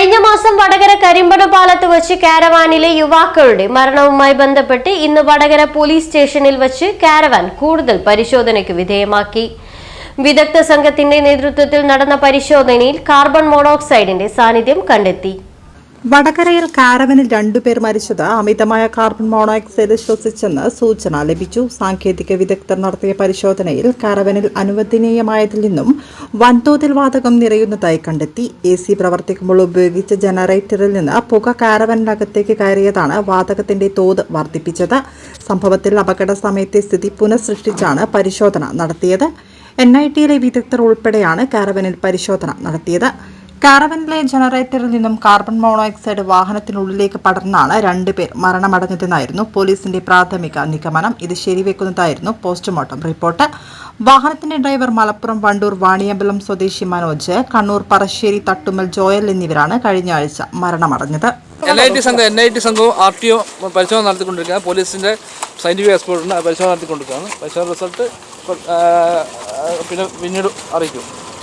കഴിഞ്ഞ മാസം വടകര കരിമ്പട പാലത്ത് വെച്ച് കാരവാനിലെ യുവാക്കളുടെ മരണവുമായി ബന്ധപ്പെട്ട് ഇന്ന് വടകര പോലീസ് സ്റ്റേഷനിൽ വെച്ച് കാരവാൻ കൂടുതൽ പരിശോധനയ്ക്ക് വിധേയമാക്കി. വിദഗ്ധ സംഘത്തിന്റെ നേതൃത്വത്തിൽ നടന്ന പരിശോധനയിൽ കാർബൺ മോണോക്സൈഡിന്റെ സാന്നിധ്യം കണ്ടെത്തി. വടകരയിൽ കാരവനിൽ 2 പേർ മരിച്ചത് അമിതമായ കാർബൺ മോണോക്സൈഡ് ശ്വസിച്ചെന്ന് സൂചന ലഭിച്ചു. സാങ്കേതിക വിദഗ്ധർ നടത്തിയ പരിശോധനയിൽ കാരവനിൽ അനുവദനീയമായതിൽ നിന്നും വൻതോതിൽ വാതകം നിറയുന്നതായി കണ്ടെത്തി. AC പ്രവർത്തിക്കുമ്പോൾ ഉപയോഗിച്ച ജനറേറ്ററിൽ നിന്ന് പുക കാരവനിനകത്തേക്ക് കയറിയതാണ് വാതകത്തിന്റെ തോത് വർദ്ധിപ്പിച്ചത്. സംഭവത്തിൽ അപകട സമയത്തെ സ്ഥിതി പുനഃസൃഷ്ടിച്ചാണ് പരിശോധന നടത്തിയത്. NITയിലെ വിദഗ്ധർ ഉൾപ്പെടെയാണ് കാരവനിൽ പരിശോധന നടത്തിയത്. കാരവനിലെ ജനറേറ്ററിൽ നിന്നും കാർബൺ മോണോക്സൈഡ് വാഹനത്തിനുള്ളിലേക്ക് പടർന്നാണ് 2 പേർ മരണമടഞ്ഞതെന്നായിരുന്നു പോലീസിന്റെ പ്രാഥമിക നിഗമനം. ഇത് ശരിവെക്കുന്നതായിരുന്നു പോസ്റ്റ്മോർട്ടം റിപ്പോർട്ട്. വാഹനത്തിന്റെ ഡ്രൈവർ മലപ്പുറം വണ്ടൂർ വാണിയമ്പലം സ്വദേശി മനോജ്, കണ്ണൂർ പറശ്ശേരി തട്ടുമ്മൽ ജോയൽ എന്നിവരാണ് കഴിഞ്ഞ ആഴ്ച മരണമടഞ്ഞത്. NIT സംഘവും RTO പരിശോധന നടത്തിക്കൊണ്ടിരിക്കുകയാണ്. പോലീസിന്റെ സയന്റിഫിക് എക്സ്പേർട്ടിന് പരിശോധന നടത്തിക്കൊണ്ടിരിക്കുകയാണ്. പരിശോധന റിസൾട്ട് പിന്നീട് അറിയിക്കും.